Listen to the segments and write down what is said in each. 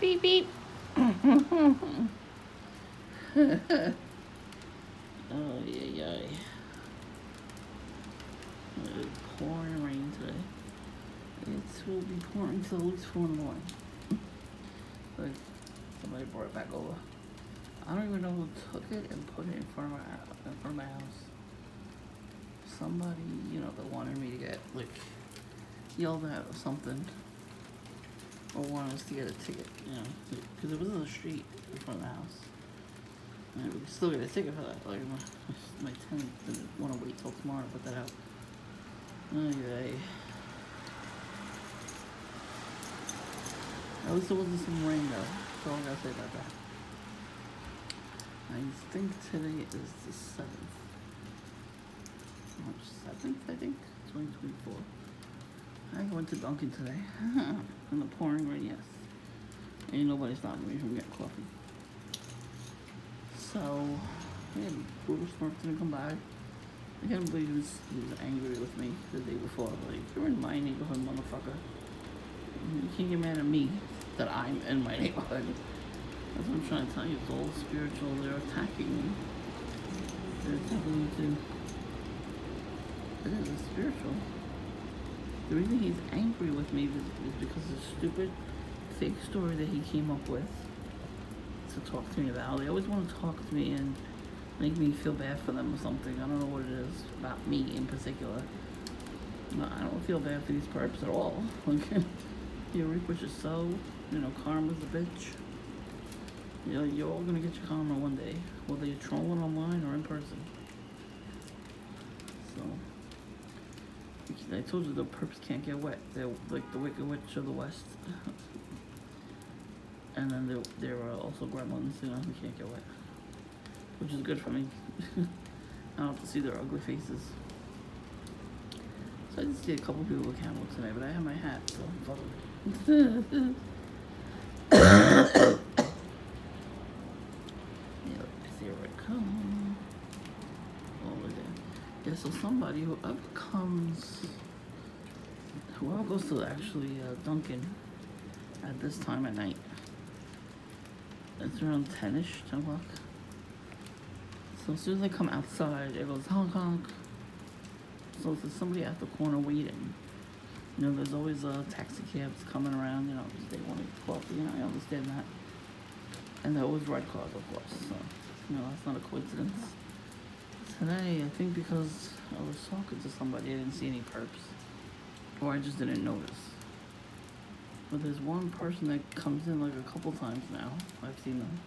beep, beep. Oh, yeah. It's pouring rain today. It will be pouring until at least 4 in the morning. Like, somebody brought it back over. I don't even know who took it and put it in front of my house. Somebody, that wanted me to get, yelled at or something. Or wanted us to get a ticket, because it was in the street in front of the house. And we could still get a ticket for that. Like, my tenant didn't want to wait till tomorrow to put that out. Anyway. At least there wasn't some rain, though. That's all I gotta say about that. I think today is the 7th. March 7th, I think? 2024. I went to Dunkin' today. In the pouring rain, yes. Ain't nobody stopping me from getting coffee. So, yeah, Google Smurf didn't come by. I can't believe he was angry with me the day before. Like, you're in my neighborhood, motherfucker. You can't get mad at me that I'm in my neighborhood. That's what I'm trying to tell you. It's all spiritual. They're attacking me. They're attacking me too. It is spiritual. The reason he's angry with me is because of the stupid fake story that he came up with to talk to me about. They always want to talk to me and make me feel bad for them or something. I don't know what it is about me in particular. No, I don't feel bad for these perps at all. Like, you reap what you sow. Karma's a bitch. You're all gonna get your karma one day, whether you're trolling online or in person. So, I told you the perps can't get wet. They're like the Wicked Witch of the West. And then there are also gremlins, who can't get wet. Which is good for me. I don't have to see their ugly faces. So I did see a couple people with camels today, but I have my hat, so fuck it. Here it comes. Over there. Yeah, so somebody, whoever goes to actually Dunkin' at this time at night, it's around 10-ish, 10 o'clock. So as soon as I come outside, it goes honk honk. So there's somebody at the corner waiting. There's always taxi cabs coming around, because they want to get coffee, I understand that. And they're always red cars, of course, so, that's not a coincidence. Today, I think because I was talking to somebody, I didn't see any perps. Or I just didn't notice. But there's one person that comes in a couple times now. I've seen them.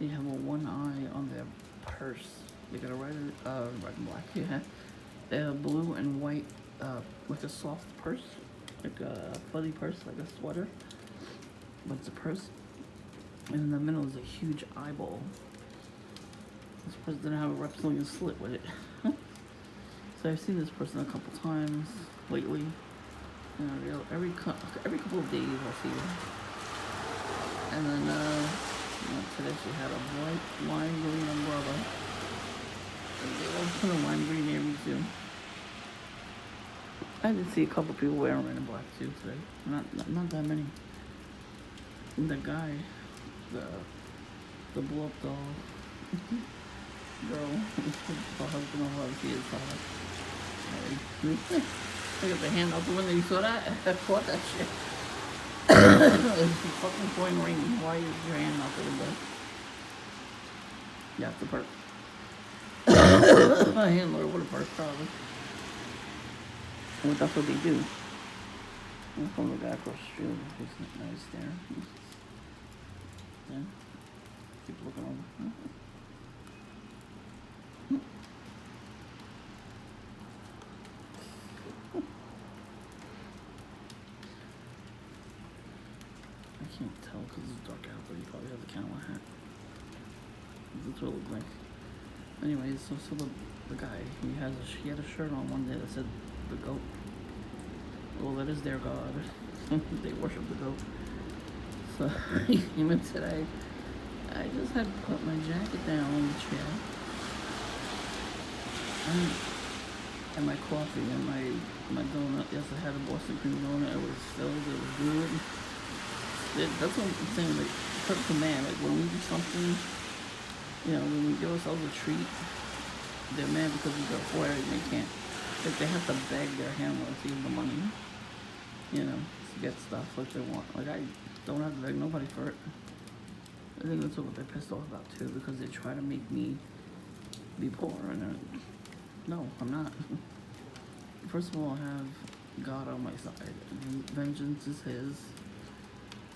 They have one eye on their purse. They got a red and black, yeah. They have blue and white, like a soft purse, like a fuzzy purse, like a sweater. But it's a purse. And in the middle is a huge eyeball. This person didn't have a reptilian slit with it. So I've seen this person a couple times lately. Every couple of days I'll see her. And then, today she had a bright lime green umbrella. And they all put a lime green near me too. I did see a couple people wearing red and black too today. Not that many. And the guy, the blow up doll girl, the husband of love, he is hot. Look at the hand out the window. You saw that? I caught that shit. It's fucking pouring rain. Why is your hand out the window? Yeah, it's a perk. My handler would have perked probably. Well, that's what they do. I'm from the guy across the street. He's nice there. Yeah. Keep looking over. I can't tell because it's dark out, but he probably has a cowboy hat. That's what it looked like. Anyways, so the guy, he had a shirt on one day that said the goat. Well, that is their god. They worship the goat. So he came in today. I just had to put my jacket down on the chair. And my coffee and my donut. Yes, I had a Boston cream donut. It was filled. It was good. That's what I'm saying. Like, put command. Like when we do something, when we give ourselves a treat, they're mad because we got afford it and they can't. Like they have to beg their handler to give them money, to get stuff like they want. Like I don't have to beg nobody for it. I think that's what they're pissed off about too, because they try to make me be poor, and no, I'm not. First of all, I have God on my side, and vengeance is His.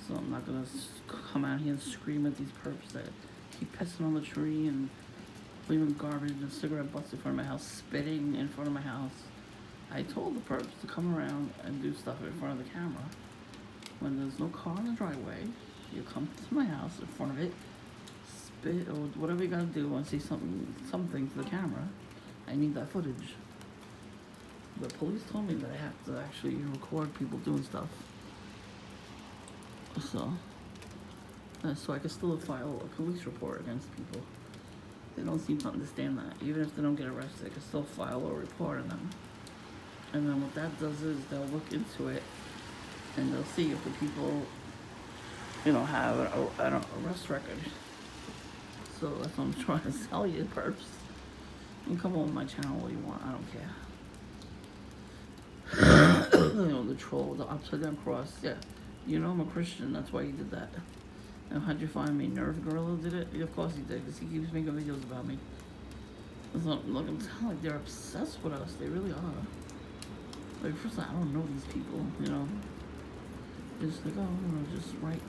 So I'm not gonna come out here and scream at these perps that keep pissing on the tree and leaving garbage and cigarette butts in front of my house, spitting in front of my house. I told the perps to come around and do stuff in front of the camera. When there's no car in the driveway, you come to my house in front of it, spit or whatever you gotta do and say something to the camera. I need that footage. The police told me that I have to actually record people doing stuff. So I can still file a police report against people. They don't seem to understand that. Even if they don't get arrested, I can still file a report on them. And then what that does is they'll look into it and they'll see if the people, have an arrest record. So that's what I'm trying to sell you, perps. You can come on my channel all you want. I don't care. The troll, the upside down cross. Yeah, I'm a Christian. That's why he did that. And how'd you find me? Nerve Gorilla did it? Yeah, of course he did, because he keeps making videos about me. Look, I'm telling you, they're obsessed with us. They really are. Like, first of all, I don't know these people, They're just like, just write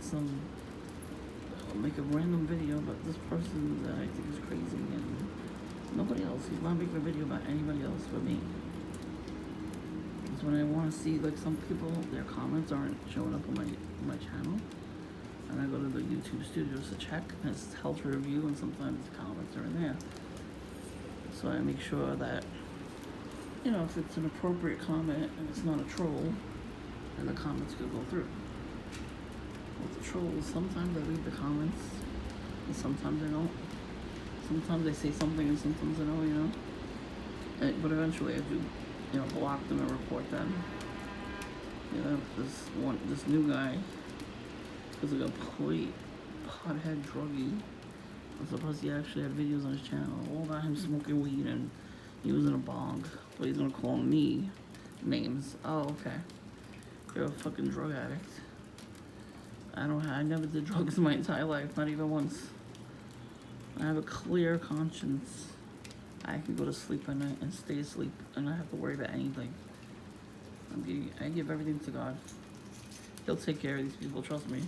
make a random video about this person that I think is crazy, and nobody else. He's not making a video about anybody else but me. Because when I want to see, like, some people, their comments aren't showing up on my channel. And I go to the YouTube studios to check, and it's held for review, and sometimes the comments are in there. So I make sure that, if it's an appropriate comment and it's not a troll, then the comments could go through. With the trolls, sometimes I read the comments, and sometimes I don't. Sometimes they say something, and sometimes I don't, but eventually I do, block them and report them. This new guy is a complete pothead druggie. I'm surprised he actually had videos on his channel all about him smoking weed and using a bong. But he's gonna call me names. Oh, okay. You're a fucking drug addict. I never did drugs in my entire life, not even once. I have a clear conscience. I can go to sleep at night and stay asleep and not have to worry about anything. I give everything to God. He'll take care of these people, trust me.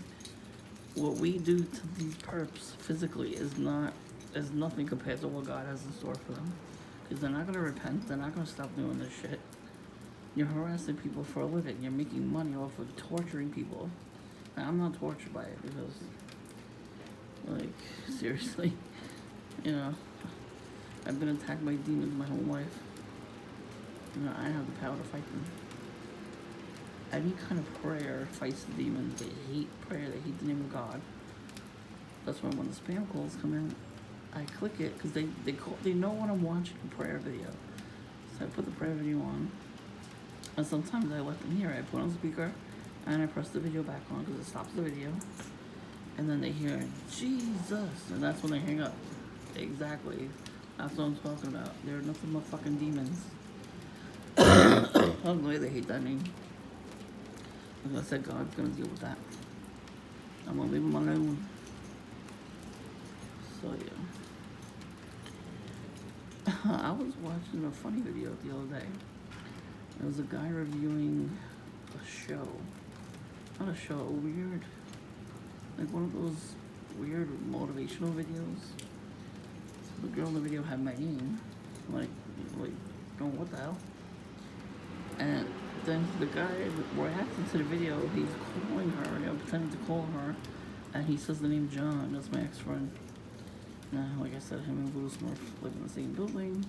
What we do to these perps physically is nothing compared to what God has in store for them. Because they're not going to repent. They're not going to stop doing this shit. You're harassing people for a living. You're making money off of torturing people. Now, I'm not tortured by it because, seriously, I've been attacked by demons my whole life. I have the power to fight them. Any kind of prayer fights the demons. They hate prayer. They hate the name of God. That's why when the spam calls come in, I click it because they know when I'm watching a prayer video. So I put the prayer video on, and sometimes I let them hear it. I put on speaker, and I press the video back on because it stops the video, and then they hear Jesus, and that's when they hang up. Exactly. That's what I'm talking about. They're nothing but fucking demons. I'm glad they hate that name. Like I said, God's gonna deal with that. I'm gonna leave them alone. So yeah. I was watching a funny video the other day. There was a guy reviewing a show. Not a show, a weird, like one of those weird motivational videos. So the girl in the video had my name. Like, what the hell? And then the guy reacting to the video, he's calling her, pretending to call her, and he says the name John. That's my ex-friend. Now, like I said, him and Blue Smurf live in the same building.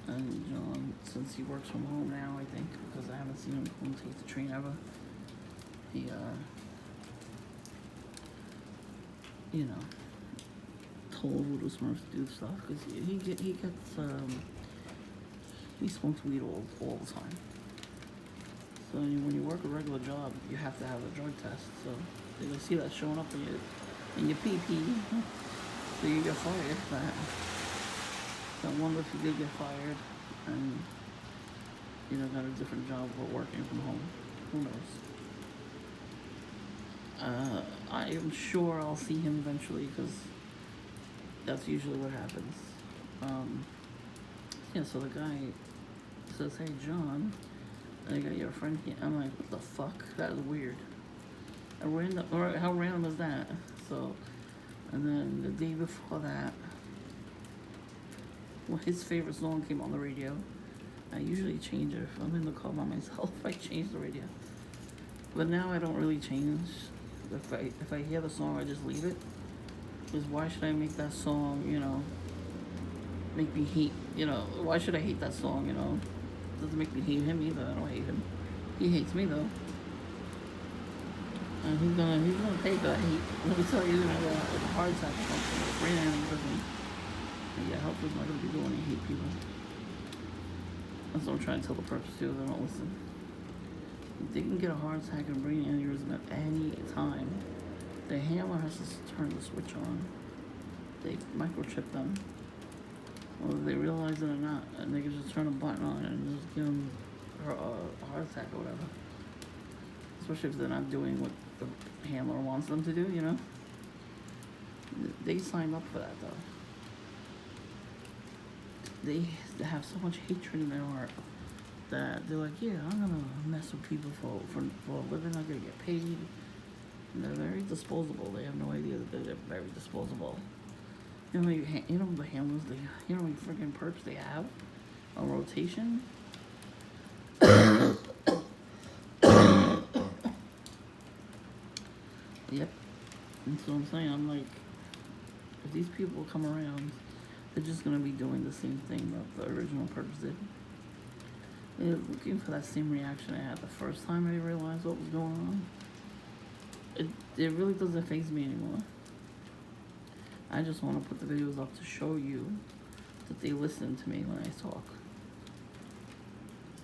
And John, since he works from home now, I think, because I haven't seen him take the train ever, he, told Voodoo Smurf to do stuff, because he smokes weed all the time. So when you work a regular job, you have to have a drug test. So they will see that showing up in your PP. So you get fired for that. So I wonder if you did get fired and got a different job or working from home. Who knows? I am sure I'll see him eventually because that's usually what happens. Yeah, so the guy says, "Hey, John, I got your friend here." I'm like, "What the fuck? That is weird. How random is that?" So, and then the day before that, well, his favorite song came on the radio. I usually change it if I'm in the car by myself. I change the radio, but now I don't really change. If I hear the song, I just leave it. Because why should I make that song? Make me hate. Why should I hate that song? It doesn't make me hate him either. I don't hate him. He hates me though. And he's gonna take that hate. Let me tell you, he's gonna have a heart attack or something. Brain aneurysm. Yeah, hopefully he's not gonna be doing any hate people. That's what I'm trying to tell the perps too. They don't listen. They can get a heart attack and brain aneurysm at any time. The hammer has to turn the switch on. They microchip them. Whether they realize it or not, and they can just turn a button on and just give them a heart attack or whatever. Especially if they're not doing what the handler wants them to do, They signed up for that though. They have so much hatred in their heart that they're like, yeah, I'm gonna mess with people for a living. I'm gonna get paid. And they're very disposable. They have no idea that they're very disposable. The handlers, how many freaking perps they have on rotation? Yep. And so I'm saying, I'm like, if these people come around, they're just gonna be doing the same thing that the original perps did. They're looking for that same reaction I had the first time I realized what was going on. It really doesn't faze me anymore. I just want to put the videos up to show you that they listen to me when I talk.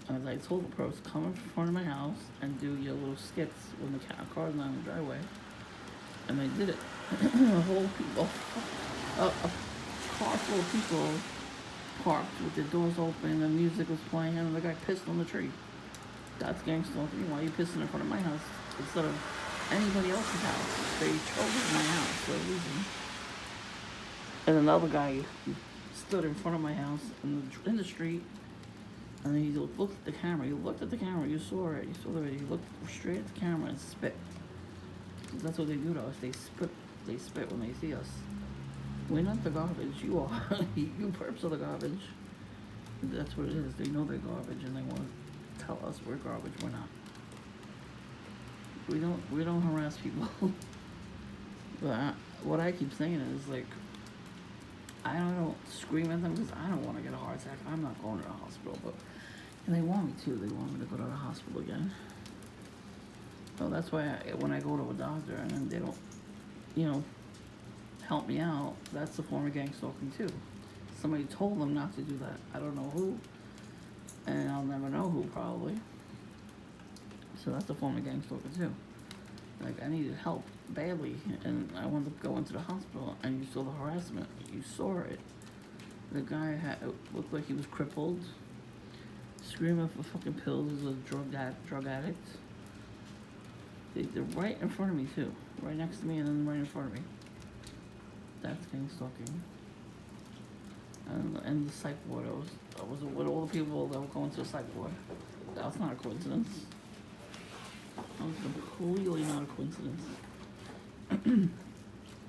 As I told the pros, come in front of my house and do your little skits when the car's not in the driveway. And they did it. A whole people, a car full of people parked with their doors open, the music was playing, and the guy pissed on the tree. That's gangsta. Why are you pissing in front of my house instead of anybody else's house? They chose my house for a reason. And another guy stood in front of my house in the street, and then he looked at the camera. He looked at the camera. You saw it. You saw the video. He looked straight at the camera and spit. That's what they do to us. They spit when they see us. We're not the garbage. You are. You perps are the garbage. That's what it is. They know they're garbage, and they want to tell us we're garbage. We're not. We don't harass people. But what I keep saying is like, I don't scream at them because I don't want to get a heart attack. I'm not going to the hospital, and they want me to. They want me to go to the hospital again. So that's why when I go to a doctor and then they don't, help me out, that's a form of gang stalking too. Somebody told them not to do that. I don't know who, and I'll never know who probably. So that's a form of gang stalking too. Like, I needed help badly, and I wanted to go into the hospital, and you saw the harassment. You saw it. The guy looked like he was crippled, screaming for fucking pills. He was a drug addict. They're right in front of me too, right next to me, and then right in front of me. That's gang stalking. And the psych ward, I was with all the people that were going to the psych ward. That's not a coincidence. That was completely not a coincidence.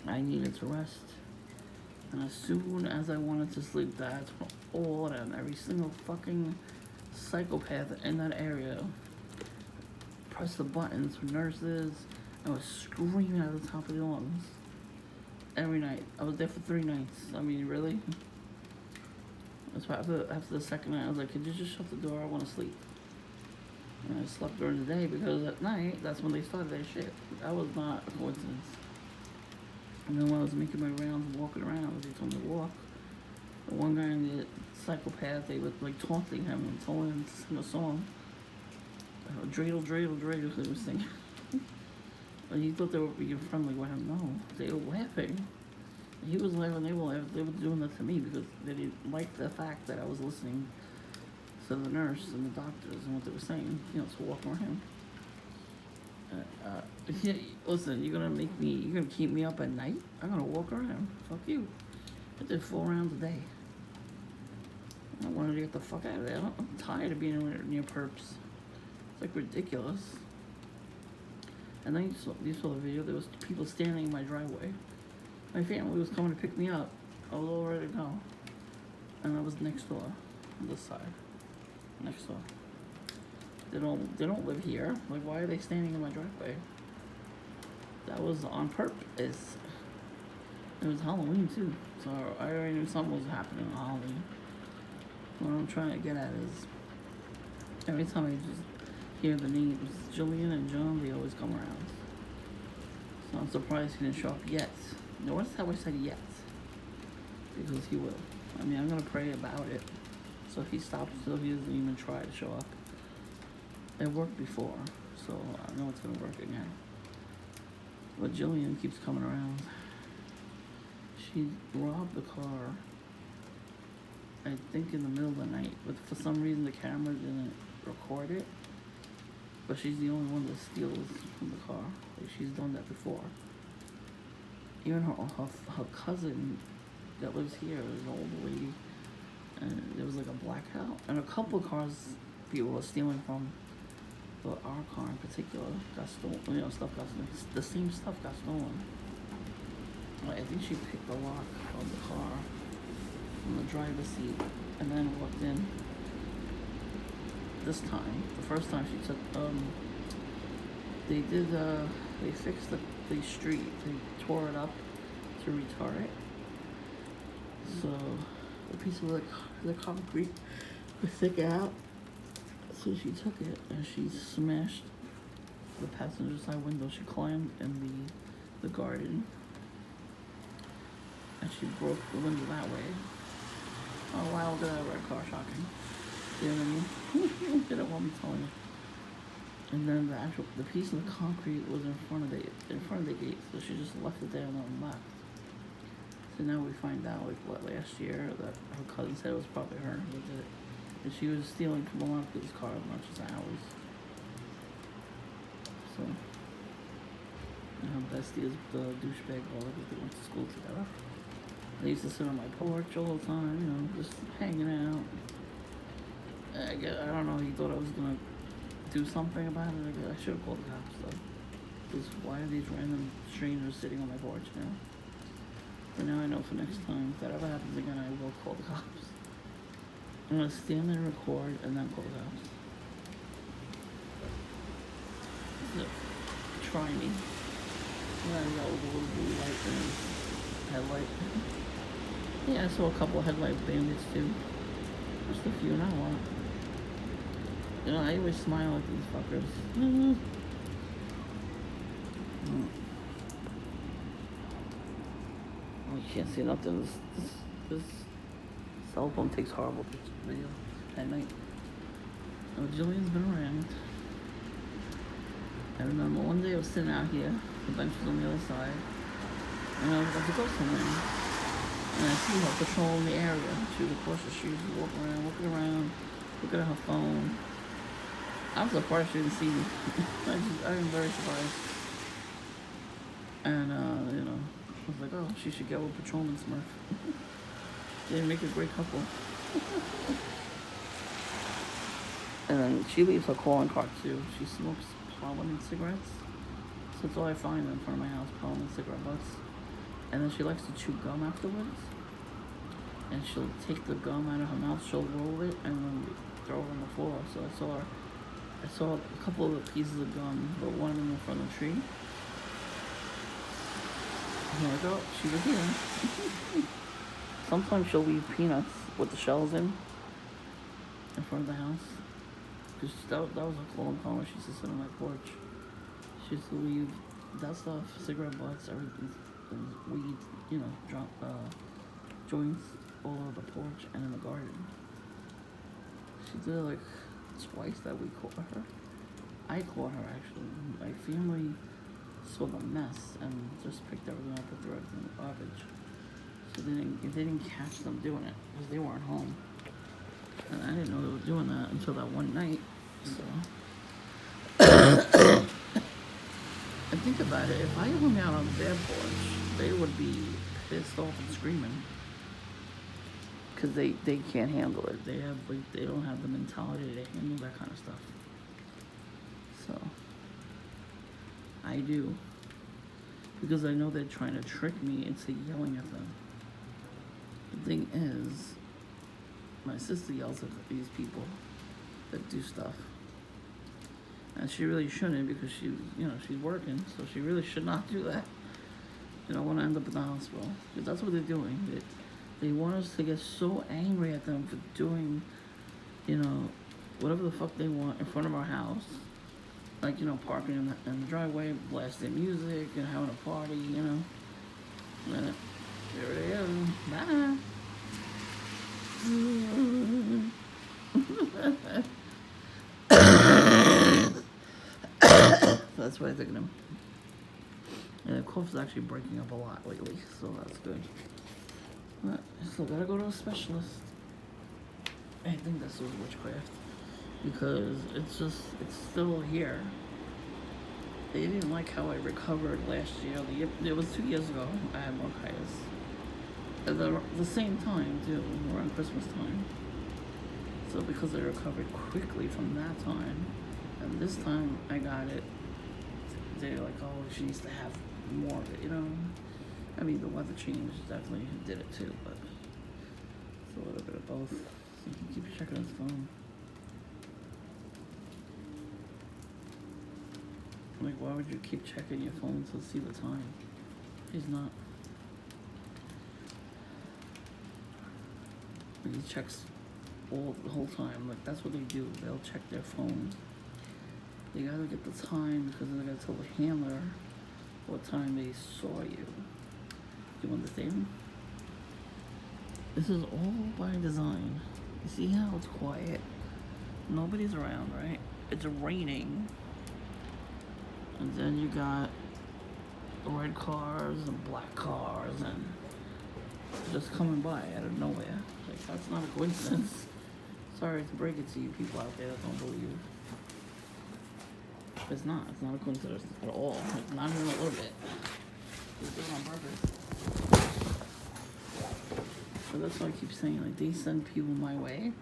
I needed to rest. And as soon as I wanted to sleep, that's when all of them, every single fucking psychopath in that area, pressed the buttons for nurses. I was screaming at the top of the lungs. Every night. I was there for 3 nights. I mean, really? That's why after the second night, I was like, could you just shut the door? I want to sleep. And I slept during the day because at night, that's when they started their shit. That was not a coincidence. And then when I was making my rounds and walking around, they told me to walk. The one guy in the psychopath, they were like taunting him and told him to sing a song. dreidel, dreidel, dreidel, they were singing. And he thought they were being friendly with him. No, they were laughing. He was laughing, they were laughing. They were doing that to me because they didn't like the fact that I was listening to the nurse and the doctors and what they were saying, you know, to walk around. Yeah, listen, you're gonna keep me up at night? I'm gonna walk around. Fuck you. I did 4 rounds a day. I wanted to get the fuck out of there. I'm tired of being near perps. It's like ridiculous. And then you saw the video. There was people standing in my driveway. My family was coming to pick me up. I was all ready to go, and I was next door, on this side, next door. They don't live here. Like, why are they standing in my driveway? That was on purpose. It was Halloween too, so I already knew something was happening on Halloween. What I'm trying to get at is, every time I just hear the names Jillian and John, they always come around. So I'm surprised he didn't show up yet. Notice how I said yet, because he will. I mean, I'm gonna pray about it. So if he stops, so he doesn't even try to show up. It worked before, so I know it's gonna work again. But Jillian keeps coming around. She robbed the car, I think in the middle of the night, but for some reason the camera didn't record it. But she's the only one that steals from the car. Like, she's done that before. Even her cousin that lives here is an old lady, and there was like a blackout, and a couple of cars people were stealing from, but our car in particular got stolen. You know, stuff got stolen. The same stuff got stolen. Like, I think she picked the lock of the car from the driver's seat and then walked in. This time, the first time she took, they fixed the street. They tore it up to retar it. So a piece of the concrete was sticking out. So she took it and she smashed the passenger side window. She climbed in the garden and she broke the window that way. Oh wow, look at that red car, shocking. You know what I mean? They don't want me telling you. And then the piece of the concrete was in front of the gate, so she just left it there and then left. So now we find out, like, last year, that her cousin said it was probably her who did it. And she was stealing from a lot of people's cars, not just ours. So, and her bestie is the douchebag brother because they went to school together. They used to sit on my porch all the time, you know, just hanging out. I don't know, he thought I was gonna do something about it. I should have called the cops though. Because why are these random strangers sitting on my porch now? But now I know for next time, if that ever happens again, I will call the cops. I'm gonna stand there and record and then call the cops. So, try me. And then I got a little blue light in his headlight. Yeah, I saw a couple of headlight bandits too. Just a few, not a lot. You know, I always smile at these fuckers. Mm-hmm. Oh, you can't see nothing. This cell phone takes horrible pictures of video at night. Oh, Jillian's been around. I remember one day I was sitting out here, the bench was on the other side, and I was about to go somewhere. And I see her patrolling the area. She was across the street, she was walking around, looking at her phone. I'm surprised she didn't see me. I'm very surprised. And, you know, I was like, oh, she should get with Patrolman Smurf. They make a great couple. And then she leaves her calling card too. She smokes Parliament cigarettes. So that's all I find in front of my house, Parliament cigarette butts. And then she likes to chew gum afterwards. And she'll take the gum out of her mouth, she'll roll it, and then throw it on the floor. So I saw a couple of pieces of gum, but one of them in front of the tree. And I'm like, oh, she was here. Sometimes she'll leave peanuts with the shells in front of the house. Because that was a calling call when she used to sit on my porch. She used to leave that stuff, cigarette butts, everything, weed, you know, joints all over the porch and in the garden. She did it like twice that we caught her. I caught her actually. My family saw the mess and just picked everything up and threw everything in the garbage. So they didn't catch them doing it because they weren't home. And I didn't know they were doing that until that one night. So, and think about it, if I hung out on their porch, they would be pissed off and screaming. Because they can't handle it. They don't have the mentality to handle that kind of stuff. So, I do. Because I know they're trying to trick me into yelling at them. The thing is, my sister yells at these people that do stuff. And she really shouldn't because she's working, so she really should not do that. You don't want to end up in the hospital. Because that's what they're doing. They want us to get so angry at them for doing, whatever the fuck they want in front of our house. Like, parking in the driveway, blasting music and having a party, And then there they are. Bye. That's what I think of them. And the cough is actually breaking up a lot lately, so that's good. But I still gotta go to a specialist. I think this was witchcraft. Because it's still here. They didn't like how I recovered last year. It was 2 years ago. I had bronchitis. At the same time, too, around Christmas time. So because I recovered quickly from that time, and this time I got it, they're like, oh, she needs to have more of it, I mean, the weather change definitely did it too, but it's a little bit of both. So he keeps checking his phone. Like, why would you keep checking your phone to see the time? He's not. Like, he checks the whole time. Like, that's what they do. They'll check their phone. They gotta get the time because they gotta tell the handler what time they saw you. Do you understand? This is all by design. You see how it's quiet? Nobody's around, right? It's raining. And then you got red cars and black cars and just coming by out of nowhere. Like, that's not a coincidence. Sorry to break it to you people out there that don't believe. It's not a coincidence at all. Like, not even a little bit. It's doing it on purpose. So that's why I keep saying, like, they send people my way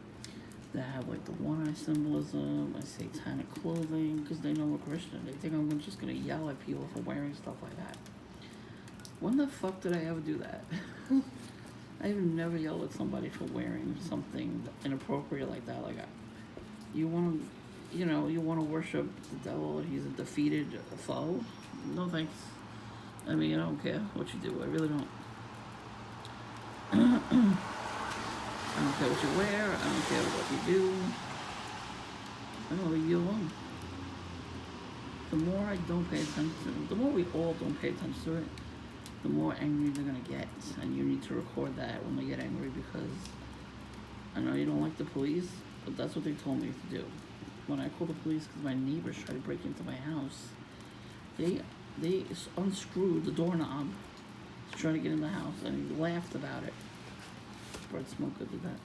that have, like, the one-eye symbolism, like satanic clothing, because they know we're Christian. They think I'm just going to yell at people for wearing stuff like that. When the fuck did I ever do that? I've never yelled at somebody for wearing something inappropriate like that. Like, you want to worship the devil and he's a defeated foe? No thanks. I mean, I don't care what you do. I really don't. I don't care what you wear. I don't care what you do. I'm gonna leave you alone. The more I don't pay attention, the more we all don't pay attention to it, the more angry they're gonna get. And you need to record that when they get angry, because I know you don't like the police, but that's what they told me to do. When I called the police because my neighbors tried to break into my house, they unscrewed the doorknob to try to get in the house, and he laughed about it. Brett Smoker did that.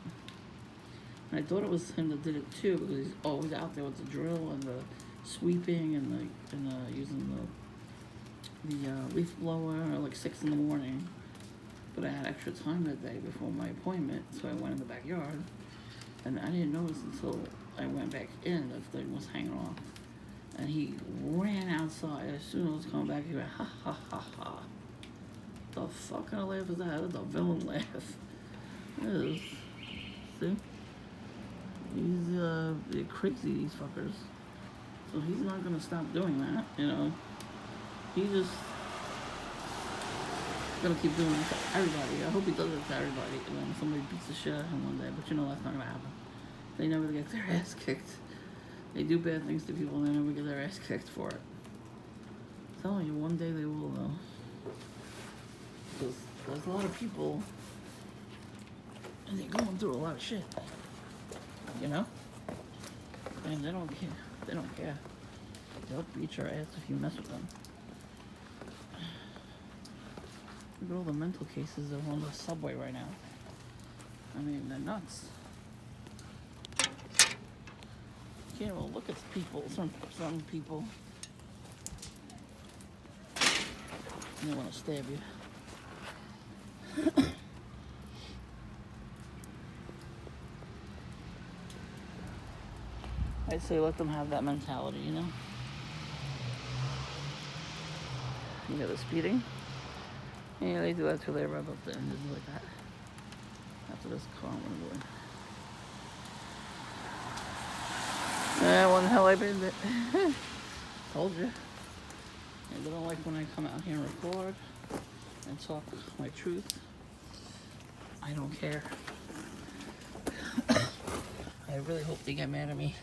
And I thought it was him that did it too, because he's always out there with the drill and the sweeping and using the leaf blower at like 6 in the morning. But I had extra time that day before my appointment, so I went in the backyard, and I didn't notice until I went back in that the thing was hanging off. And he ran outside. As soon as I was coming back, he went, ha ha ha ha. The fuck kind of laugh is that? That's a villain laugh. It is. See? They're crazy, these fuckers. So he's not gonna stop doing that, He just gonna keep doing it to everybody. I hope he does it to everybody. And then somebody beats the shit out of him one day, but that's not gonna happen. They never get their ass kicked. They do bad things to people and they never get their ass kicked for it. I'm telling you, one day they will, though. Because there's a lot of people, and they're going through a lot of shit. And they don't care. They don't care. They'll beat your ass if you mess with them. Look at all the mental cases that are on the subway right now. I mean, they're nuts. You can't even look at people, some people. They want to stab you. I say let them have that mentality, you know? You know, the speeding. Yeah, they do that till they rev up the engines like that. After this car went away. Yeah, one hell I did it. Told you. They don't like when I come out here and record and talk my truth. I don't care. I really hope they get mad at me.